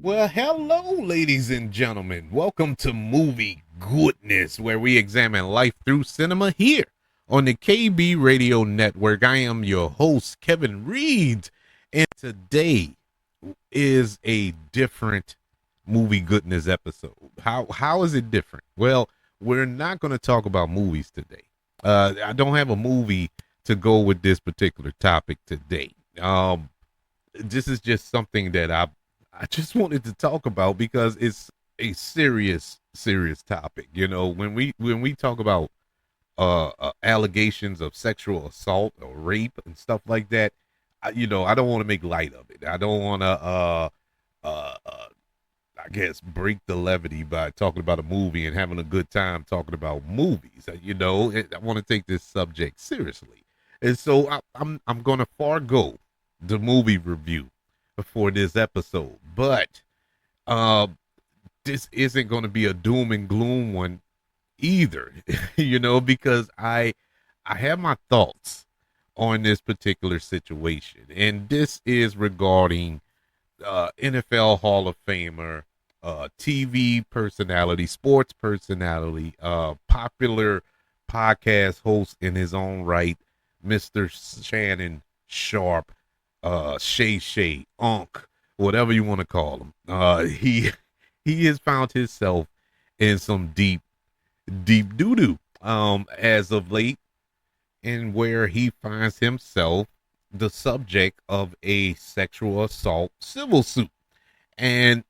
Well, hello, ladies and gentlemen. Welcome to Movie Goodness, where we examine life through cinema here on the KB Radio Network. I am your host, Kevin Reed, and today is a different Movie Goodness episode. How is it different? Well, we're not going to talk about movies today. I don't have a movie to go with this particular topic today. This is just something that I just wanted to talk about because it's a serious topic. You know, when we talk about allegations of sexual assault or rape and stuff like that, I don't want to make light of it. I don't want to I guess break the levity by talking about a movie and having a good time talking about movies. I want to take this subject seriously, and so I'm going to forego the movie review for this episode, but this isn't going to be a doom and gloom one either. Because I have my thoughts on this particular situation, and this is regarding NFL Hall of Famer, TV personality, sports personality, popular podcast host in his own right, Mr. Shannon Sharpe, shay-shay, whatever you want to call him. He has found himself in some deep doo-doo as of late, and where he finds himself the subject of a sexual assault civil suit. And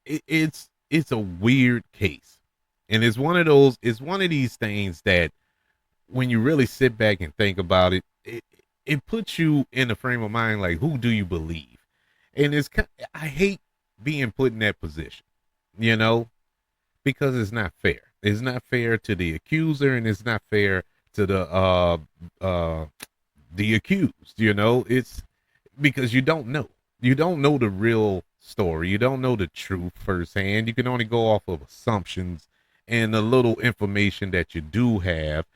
it's a weird case. And it's one of these things that when you really sit back and think about it, it puts you in a frame of mind like, who do you believe? And I hate being put in that position, because it's not fair. It's not fair to the accuser, and it's not fair to the accused. It's because you don't know the real story. You don't know the truth firsthand. You can only go off of assumptions and the little information that you do have.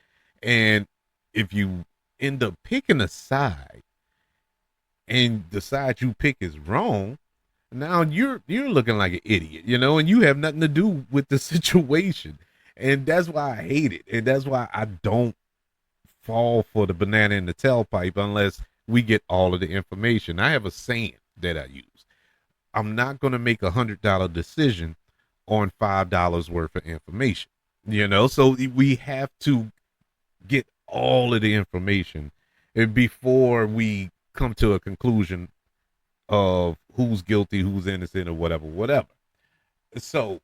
And if you end up picking a side and the side you pick is wrong, now you're looking like an idiot, and you have nothing to do with the situation. And that's why I hate it. And that's why I don't fall for the banana in the tailpipe unless we get all of the information. I have a saying that I use. I'm not going to make $100 decision on $5 worth of information, so we have to get all of the information before we come to a conclusion of who's guilty, who's innocent, or whatever. So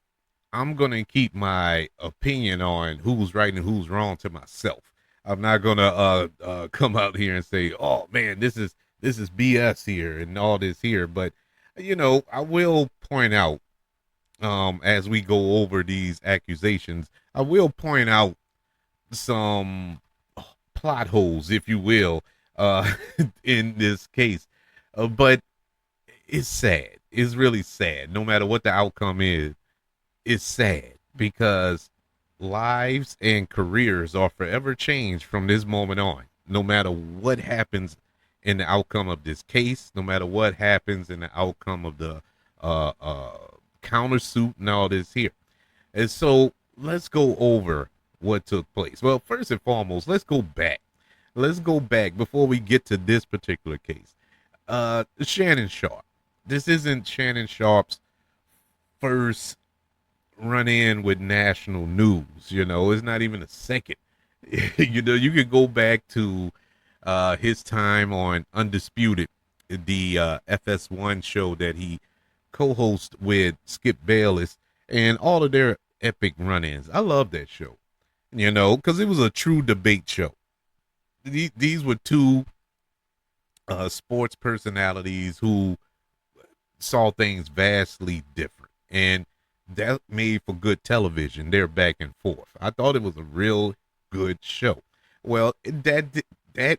I'm going to keep my opinion on who's right and who's wrong to myself. I'm not going to come out here and say, oh man, this is BS here and all this here. But, I will point out, as we go over these accusations, I will point out some plot holes, if you will, in this case. But it's sad. It's really sad. No matter what the outcome is, it's sad because lives and careers are forever changed from this moment on. No matter what happens in the outcome of this case, no matter what happens in the outcome of the countersuit and all this here. And so let's go over what took place. Well, first and foremost, let's go back. Let's go back before we get to this particular case. Shannon Sharpe. This isn't Shannon Sharpe's first run in with national news. It's not even a second. You could go back to his time on Undisputed, the FS1 show that he co-hosts with Skip Bayless, and all of their epic run-ins. I love that show, because it was a true debate show. These were two sports personalities who saw things vastly different, and that made for good television. They're back and forth. I thought it was a real good show. Well, that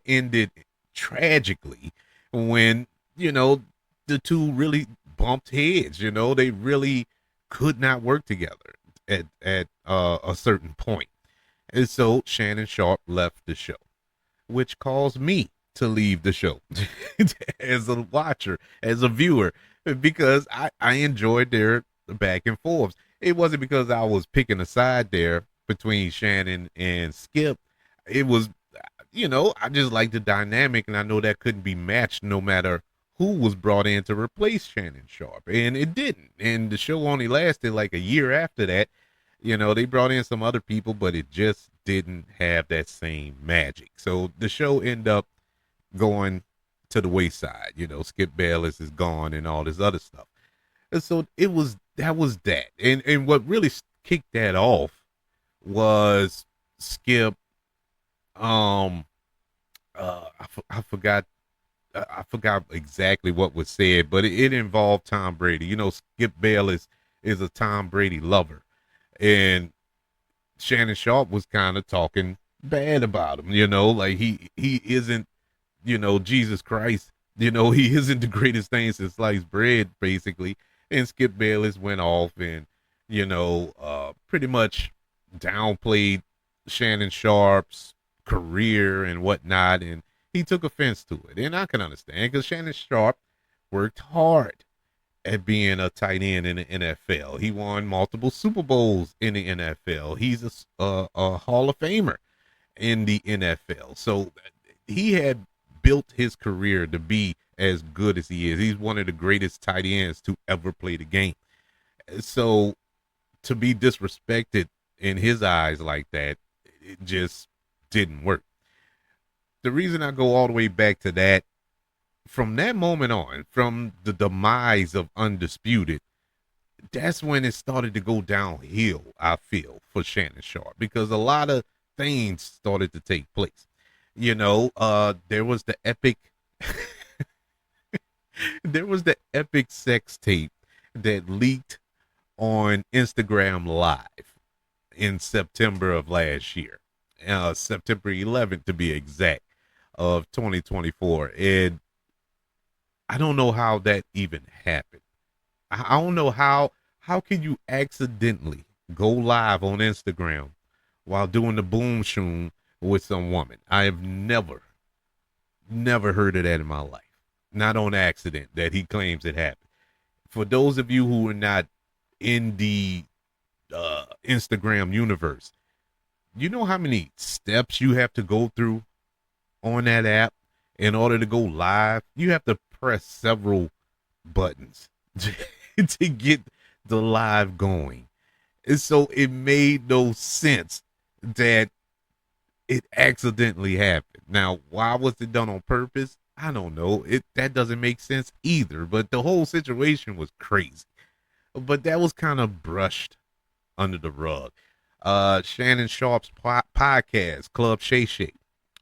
ended tragically when the two really bumped heads. They really could not work together at a certain point, and so Shannon Sharpe left the show, which caused me to leave the show as a watcher, as a viewer, because I enjoyed their back and forths. It wasn't because I was picking a side there between Shannon and Skip. It was, I just like the dynamic, and I know that couldn't be matched no matter who was brought in to replace Shannon Sharpe, and it didn't. And the show only lasted like a year after that. They brought in some other people, but it just didn't have that same magic. So the show ended up going to the wayside. Skip Bayless is gone and all this other stuff. And so that. And what really kicked that off was Skip. I forgot. I forgot exactly what was said, but it involved Tom Brady. Skip Bayless is a Tom Brady lover, and Shannon Sharpe was kind of talking bad about him. Like he isn't, Jesus Christ. He isn't the greatest thing since sliced bread, basically. And Skip Bayless went off and, pretty much downplayed Shannon Sharpe's career and whatnot. And he took offense to it. And I can understand because Shannon Sharpe worked hard at being a tight end in the NFL. He won multiple Super Bowls in the NFL. He's a Hall of Famer in the NFL. So he had built his career to be as good as he is. He's one of the greatest tight ends to ever play the game. So to be disrespected in his eyes like that, it just didn't work. The reason I go all the way back to that, from that moment on, from the demise of Undisputed, that's when it started to go downhill, I feel, for Shannon Sharpe, because a lot of things started to take place. There was the epic sex tape that leaked on Instagram Live in September of last year, September 11th to be exact, of 2024. And I don't know how that even happened. I don't know how can you accidentally go live on Instagram while doing the boom shoom with some woman. I have never heard of that in my life. Not on accident that he claims it happened. For those of you who are not in the Instagram universe, you know how many steps you have to go through on that app in order to go live? You have to press several buttons to get the live going. And so it made no sense that it accidentally happened. Now, why was it done on purpose? I don't know. That doesn't make sense either. But the whole situation was crazy. But that was kind of brushed under the rug. Shannon Sharpe's podcast, Club Shay-Shay,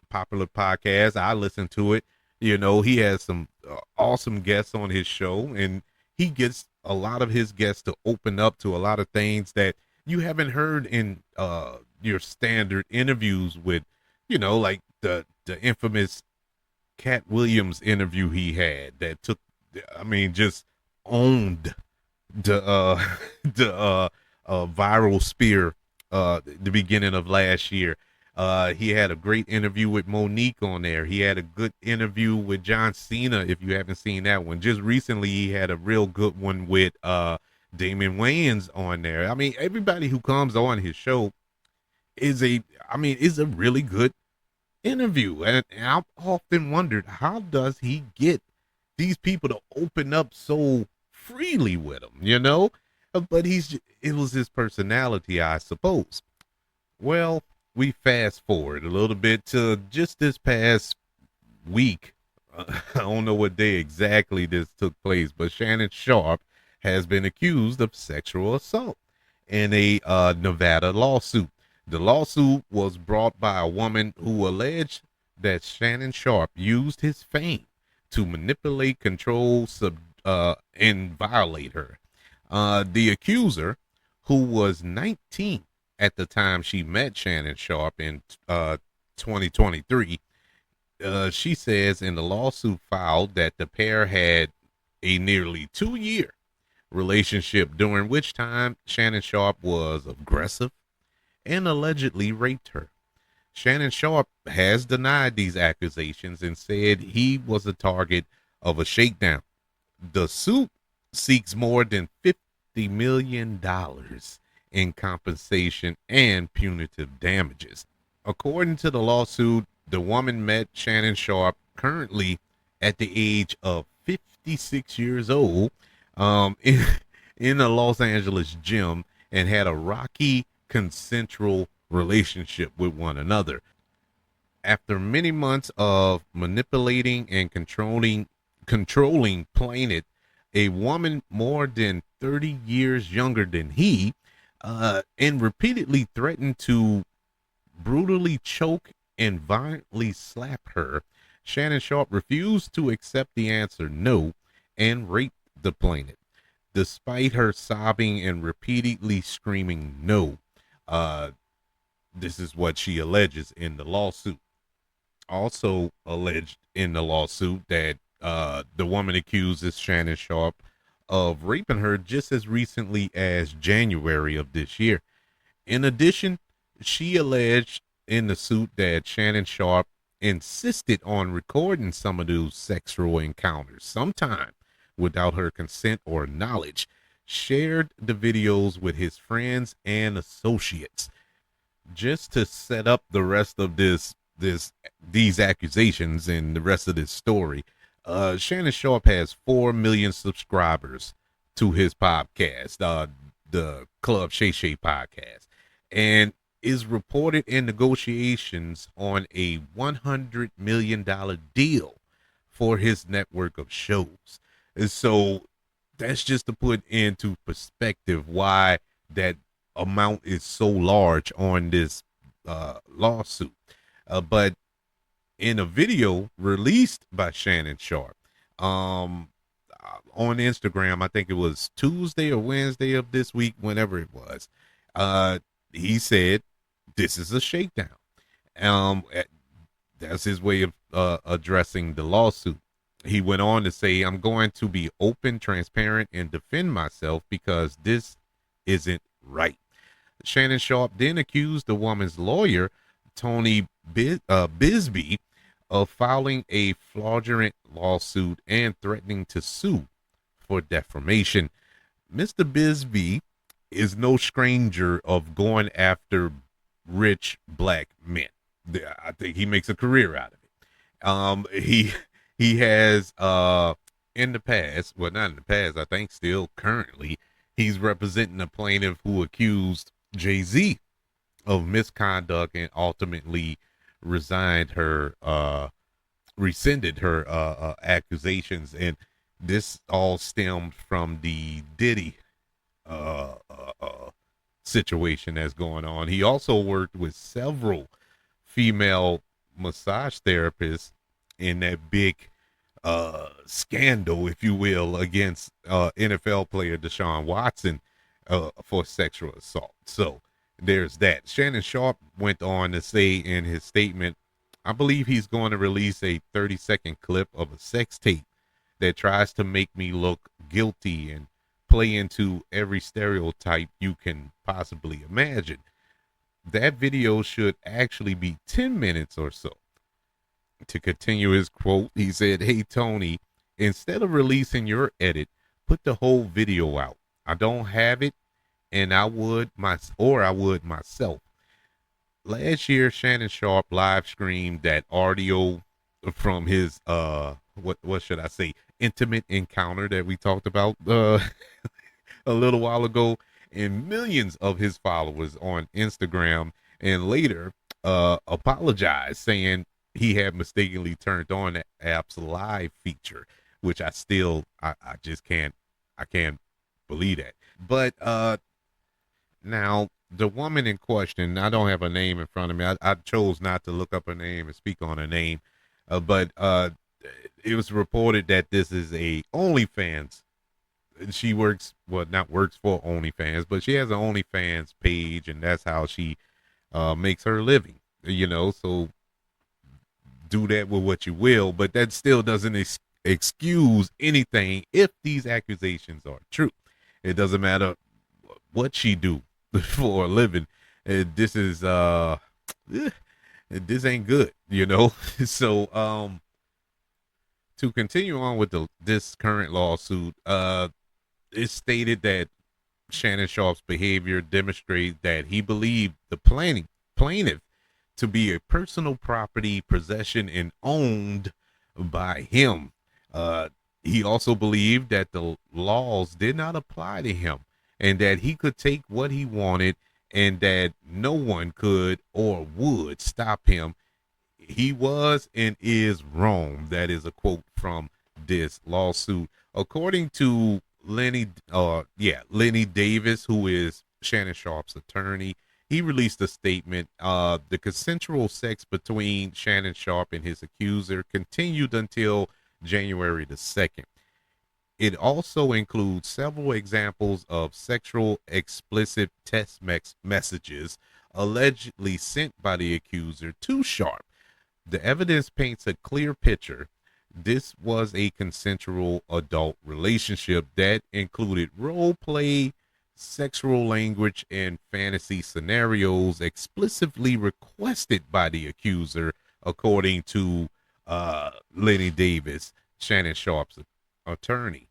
popular podcast. I listen to it. He has some awesome guests on his show, and he gets a lot of his guests to open up to a lot of things that you haven't heard in your standard interviews with, like the infamous Cat Williams interview he had that just owned the viral spear the beginning of last year. He had a great interview with Monique on there. He had a good interview with John Cena, if you haven't seen that one. Just recently, he had a real good one with Damon Wayans on there. I mean, everybody who comes on his show is a really good interview. And I've often wondered, how does he get these people to open up so freely with him, But it was his personality, I suppose. Well, we fast forward a little bit to just this past week. I don't know what day exactly this took place, but Shannon Sharpe has been accused of sexual assault in a Nevada lawsuit. The lawsuit was brought by a woman who alleged that Shannon Sharpe used his fame to manipulate, control, and violate her. The accuser, who was 19 at the time she met Shannon Sharpe in 2023, she says in the lawsuit filed that the pair had a nearly 2-year relationship, during which time Shannon Sharpe was aggressive and allegedly raped her. Shannon Sharpe has denied these accusations and said he was the target of a shakedown. The suit seeks more than $50 million in compensation and punitive damages. According to the lawsuit, the woman met Shannon Sharpe, currently at the age of 56 years old, in a Los Angeles gym, and had a rocky consensual relationship with one another. After many months of manipulating and controlling plaintiff, a woman more than 30 years younger than he, and repeatedly threatened to brutally choke and violently slap her, Shannon Sharpe refused to accept the answer no and raped the plaintiff, despite her sobbing and repeatedly screaming no. Uh, this is what she alleges in the lawsuit. Also alleged in the lawsuit that the woman accuses Shannon Sharpe of raping her just as recently as January of this year. In addition, she alleged in the suit that Shannon Sharpe insisted on recording some of those sexual encounters, sometime without her consent or knowledge, shared the videos with his friends and associates. Just to set up the rest of these accusations and the rest of this story, Shannon Sharpe has 4 million subscribers to his podcast, the Club Shay-shay podcast, and is reported in negotiations on a $100 million deal for his network of shows. And so that's just to put into perspective why that amount is so large on this lawsuit. But in a video released by Shannon Sharpe on Instagram, I think it was Tuesday or Wednesday of this week, whenever it was, he said, "This is a shakedown." That's his way of addressing the lawsuit. He went on to say, "I'm going to be open, transparent, and defend myself because this isn't right." Shannon Sharpe then accused the woman's lawyer, Tony Bisbee, of filing a fraudulent lawsuit and threatening to sue for defamation. Mr. Bisbee is no stranger of going after rich black men. I think he makes a career out of it. He has in the past, well, not in the past, I think still currently, he's representing a plaintiff who accused Jay-Z of misconduct and ultimately rescinded her accusations. And this all stemmed from the Diddy situation that's going on. He also worked with several female massage therapists in that big scandal, if you will, against NFL player Deshaun Watson for sexual assault. So there's that. Shannon Sharpe went on to say in his statement, "I believe he's going to release a 30-second clip of a sex tape that tries to make me look guilty and play into every stereotype you can possibly imagine. That video should actually be 10 minutes or so." To continue his quote, he said, "Hey, Tony, instead of releasing your edit, put the whole video out. I don't have it, and I would myself." Last year, Shannon Sharpe live streamed that audio from his what should I say, intimate encounter that we talked about a little while ago, and millions of his followers on Instagram, and later apologized, saying he had mistakenly turned on the app's live feature, which I just can't believe that. But now the woman in question, I don't have a name in front of me. I chose not to look up her name and speak on her name, but it was reported that this is a OnlyFans. She not works for OnlyFans, but she has an OnlyFans page, and that's how she makes her living. So do that with what you will, but that still doesn't excuse anything if these accusations are true. It doesn't matter what she do for a living. This is this ain't good, So to continue on with this current lawsuit, It stated that Shannon Sharpe's behavior demonstrated that he believed the plaintiff to be a personal property possession and owned by him. Uh, he also believed that the laws did not apply to him and that he could take what he wanted and that no one could or would stop him. He was and is wrong. That is a quote from this lawsuit. According to Lenny Davis, who is Shannon Sharpe's attorney, he released a statement. The consensual sex between Shannon Sharpe and his accuser continued until January the 2nd. It also includes several examples of sexual explicit text messages allegedly sent by the accuser to Sharpe. The evidence paints a clear picture. This was a consensual adult relationship that included role play, sexual language, and fantasy scenarios explicitly requested by the accuser, according to Lenny Davis, Shannon Sharpe's attorney.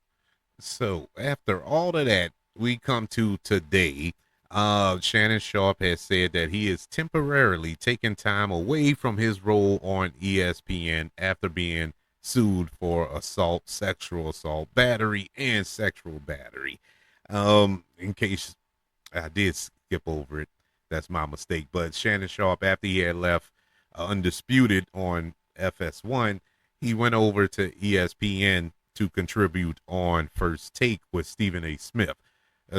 So after all of that, we come to today. Shannon Sharpe has said that he is temporarily taking time away from his role on ESPN after being sued for assault, sexual assault, battery, and sexual battery. In case I did skip over it, that's my mistake. But Shannon Sharpe, after he had left Undisputed on FS1, he went over to ESPN to contribute on First Take with Stephen A. Smith.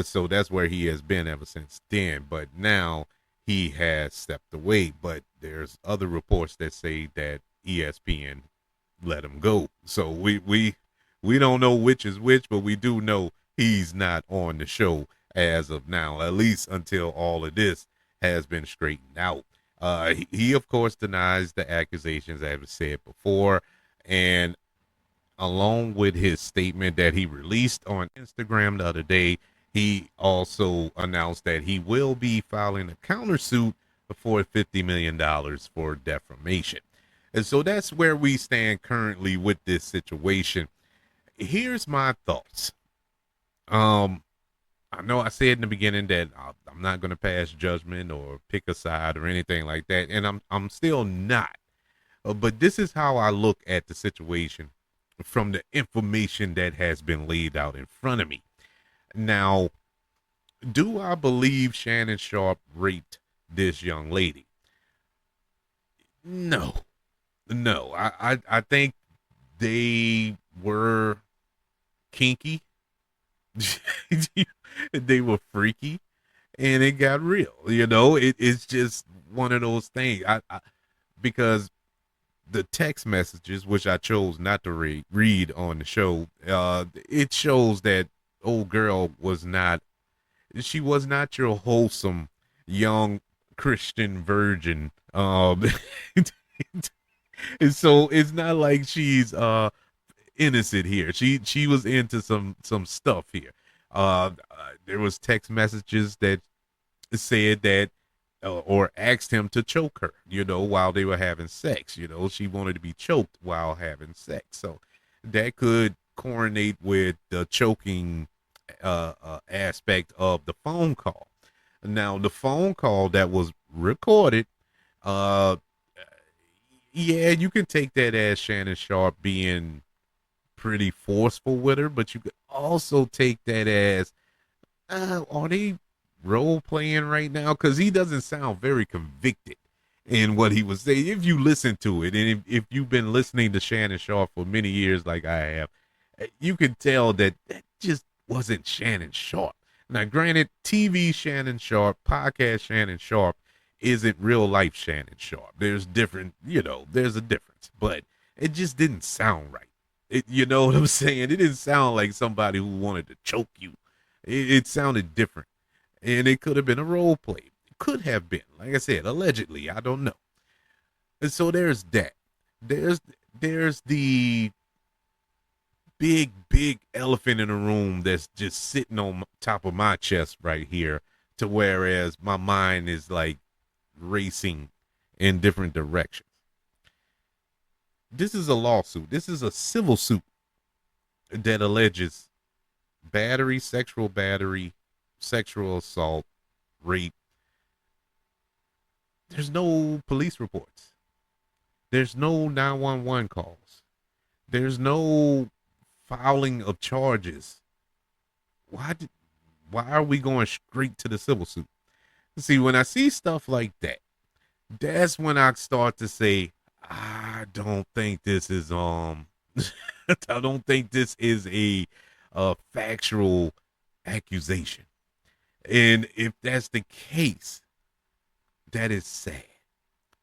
So that's where he has been ever since then. But now he has stepped away. But there's other reports that say that ESPN let him go. So we don't know which is which, but we do know he's not on the show as of now, at least until all of this has been straightened out. He of course denies the accusations, as I said before, and along with his statement that he released on Instagram the other day, he also announced that he will be filing a countersuit for $50 million for defamation. And so that's where we stand currently with this situation. Here's my thoughts. I know I said in the beginning that I'm not going to pass judgment or pick a side or anything like that, and I'm still not. But this is how I look at the situation from the information that has been laid out in front of me. Now, do I believe Shannon Sharpe raped this young lady? No. I think they were kinky. They were freaky, and it got real. It's just one of those things. Because the text messages, which I chose not to read on the show, it shows that old girl was not your wholesome young Christian virgin. And so it's not like she's innocent here. She was into some stuff here. There was text messages that said that or asked him to choke her, while they were having sex. She wanted to be choked while having sex. So that could coordinate with the choking aspect of the phone call. Now, the phone call that was recorded, yeah, you can take that as Shannon Sharpe being pretty forceful with her, but you could also take that as, are they role playing right now? Because he doesn't sound very convicted in what he was saying. If you listen to it, and if you've been listening to Shannon Sharpe for many years like I have, you can tell that just wasn't Shannon Sharpe. Now, granted, TV Shannon Sharpe, podcast Shannon Sharpe isn't real life Shannon Sharpe. There's there's a difference, but it just didn't sound right. You know what I'm saying? It didn't sound like somebody who wanted to choke you. It sounded different. And it could have been a role play. It could have been. Like I said, allegedly. I don't know. And so there's that. There's the big elephant in the room that's just sitting on top of my chest right here, to whereas my mind is like racing in different directions. This is a lawsuit. This is a civil suit that alleges battery, sexual assault, rape, there's no police reports. There's no 911 calls. There's no filing of charges. Why did, why are we going straight to the civil suit? See, when I see stuff like that, that's when I start to say, I don't think this is I don't think this is a factual accusation. And if that's the case, that is sad.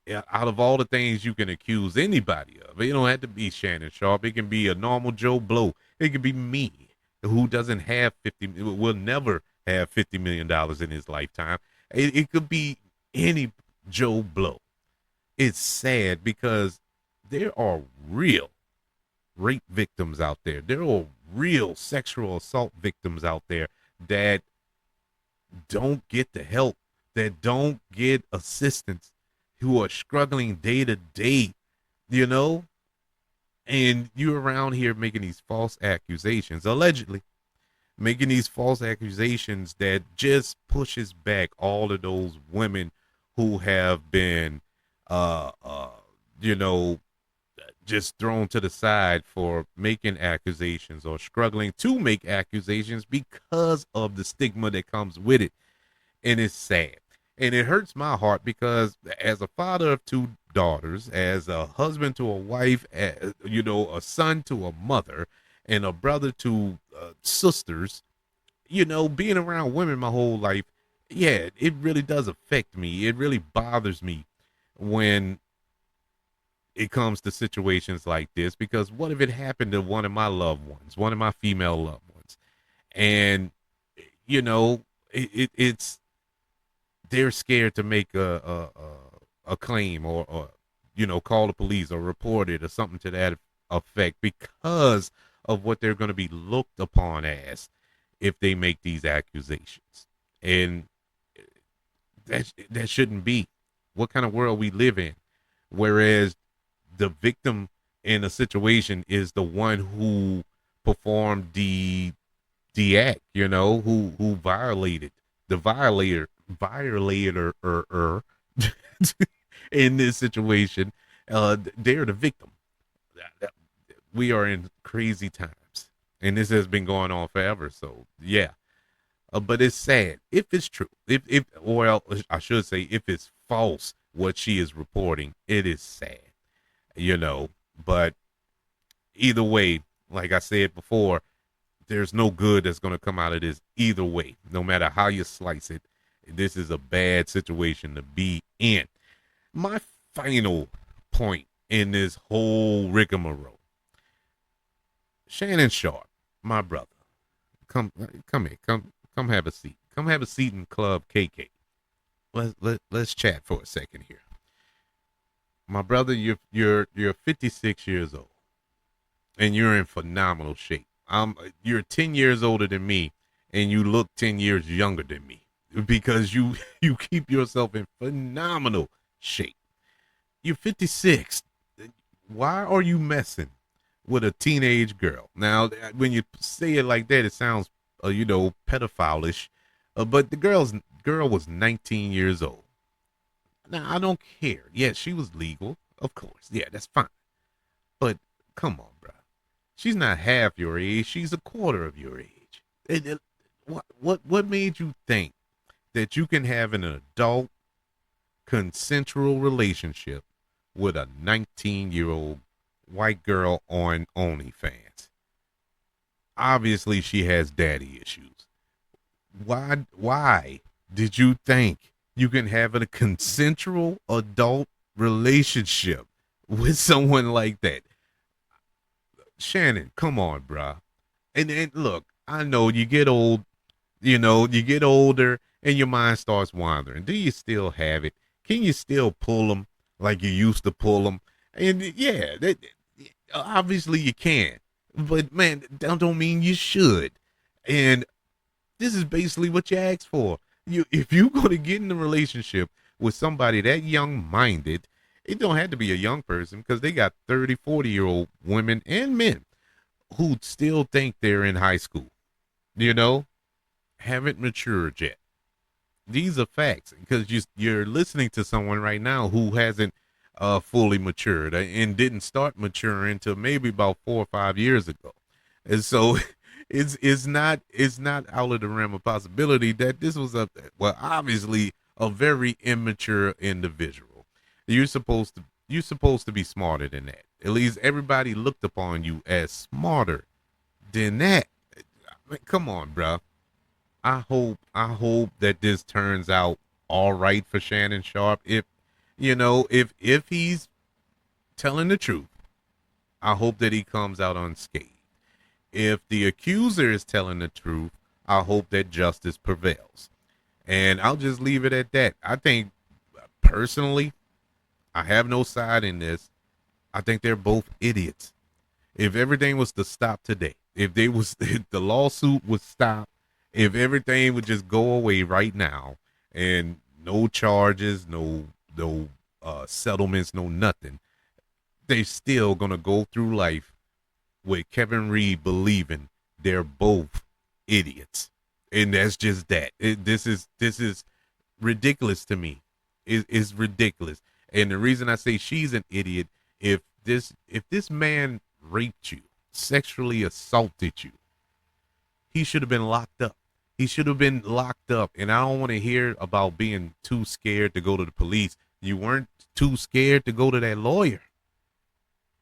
Yeah, out of all the things you can accuse anybody of, it don't have to be Shannon Sharpe. It can be a normal Joe Blow. It could be me, who doesn't have will never have $50 million in his lifetime. It could be any Joe Blow. It's sad because there are real rape victims out there. There are real sexual assault victims out there that don't get the help, that don't get assistance, who are struggling day to day, you know? And you're around here making these false accusations, allegedly making these false accusations that just pushes back all of those women who have been, uh, uh, you know, just thrown to the side for making accusations or struggling to make accusations because of the stigma that comes with it. And it's sad. And it hurts my heart because as a father of two daughters, as a husband to a wife, a son to a mother, and a brother to sisters, being around women my whole life, yeah, it really does affect me. It really bothers me when it comes to situations like this, because what if it happened to one of my loved ones, one of my female loved ones, and it's they're scared to make a claim or call the police or report it or something to that effect because of what they're going to be looked upon as if they make these accusations. And that shouldn't be. What kind of world we live in? Whereas the victim in a situation is the one who performed the act, who violated, the violator in this situation. They're the victim. We are in crazy times, and this has been going on forever. So yeah, but it's sad if it's true. If well, I should say, if it's false, what she is reporting, it is sad. But either way, like I said before, there's no good that's going to come out of this either way, no matter how you slice it. This is a bad situation to be in. My final point in this whole rigmarole: Shannon Sharpe, my brother, come here, come have a seat. Come have a seat in Club KK. Let's chat for a second here. My brother, you're 56 years old, and you're in phenomenal shape. You're 10 years older than me, and you look 10 years younger than me because you keep yourself in phenomenal shape. You're 56. Why are you messing with a teenage girl? Now, when you say it like that, it sounds, pedophile-ish. But the girl was 19 years old. Now, I don't care. Yeah, she was legal, of course. Yeah, that's fine. But come on, bro. She's not half your age. She's a quarter of your age. What made you think that you can have an adult consensual relationship with a 19-year-old white girl on OnlyFans? Obviously, she has daddy issues. Why did you think you can have a consensual adult relationship with someone like that? Shannon, come on, bruh. And look, I know you get old, you get older and your mind starts wandering. Do you still have it? Can you still pull them like you used to pull them? And yeah, obviously you can. But man, that don't mean you should. And this is basically what you asked for. If you're going to get in a relationship with somebody that young-minded, it don't have to be a young person, because they got 30, 40-year-old women and men who still think they're in high school. you know, haven't matured yet. These are facts because you're listening to someone right now who hasn't fully matured and didn't start maturing until maybe about 4 or 5 years ago. And so it's not out of the realm of possibility that this was obviously a very immature individual. You're supposed to be smarter than that. At least everybody looked upon you as smarter than that. I mean, come on, bro. I hope that this turns out all right for Shannon Sharpe. If he's telling the truth, I hope that he comes out unscathed. If the accuser is telling the truth, I hope that justice prevails. And I'll just leave it at that. I think personally, I have no side in this. I think they're both idiots. If everything was to stop today, if the lawsuit would stop, if everything would just go away right now, and no charges, no settlements, no nothing, they still gonna go through life with Kevin Reed believing they're both idiots, and that's just that. This is ridiculous to me. It's ridiculous, and the reason I say she's an idiot, if this man raped you, sexually assaulted you, he should have been locked up. He should have been locked up. And I don't want to hear about being too scared to go to the police. You weren't too scared to go to that lawyer.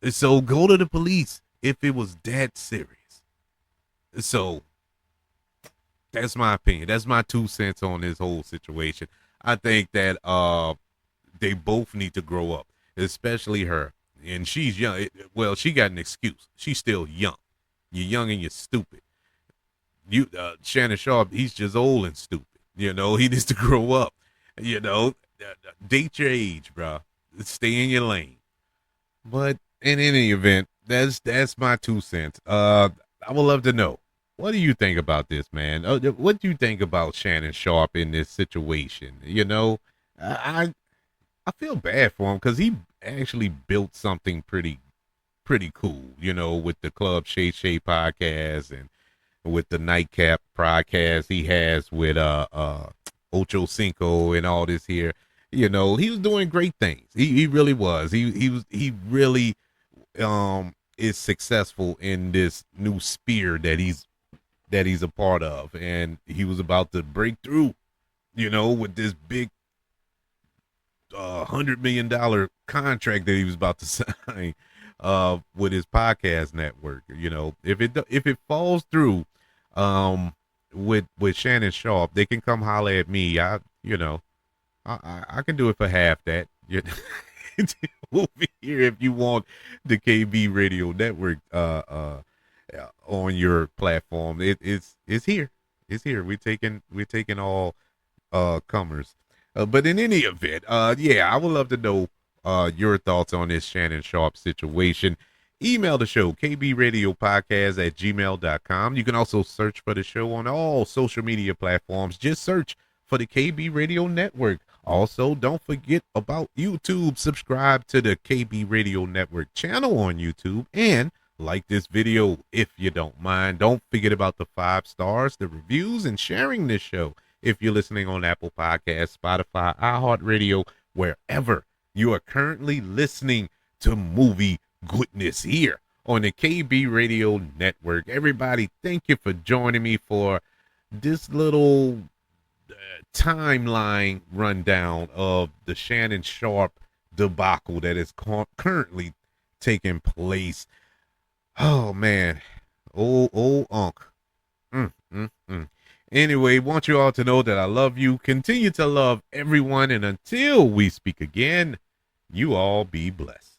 So go to the police if it was that serious. So that's my opinion. That's my 2 cents on this whole situation. I think that they both need to grow up, especially her. And she's young. Well, she got an excuse. She's still young. You're young and you're stupid. Shannon Sharpe, he's just old and stupid. He needs to grow up. Date your age, bro. Stay in your lane. But in any event, that's my 2 cents. I would love to know, what do you think about this, man? What do you think about Shannon Sharpe in this situation? I feel bad for him because he actually built something pretty cool. With the Club Shay-Shay podcast and with the Nightcap podcast he has with Ocho Cinco and all this here. He was doing great things. He really was. He really is successful in this new sphere that he's a part of, and he was about to break through, with this big $100 million contract that he was about to sign with his podcast network. If it falls through with Shannon Sharpe, they can come holler at me. I can do it for half that. Over here if you want the KB Radio Network on your platform. It's here. It's here. We're taking all comers. But in any event, I would love to know your thoughts on this Shannon Sharpe situation. Email the show, kbradiopodcast@gmail.com. You can also search for the show on all social media platforms. Just search for the KB Radio Network. Also, don't forget about YouTube. Subscribe to the KB Radio Network channel on YouTube and like this video if you don't mind. Don't forget about the 5 stars, the reviews, and sharing this show if you're listening on Apple Podcasts, Spotify, iHeartRadio, wherever you are currently listening to movie goodness here on the KB Radio Network. Everybody, thank you for joining me for this little timeline rundown of the Shannon Sharpe debacle that is currently taking place. Oh man, old Unc. Anyway, want you all to know that I love you. Continue to love everyone, and until we speak again, you all be blessed.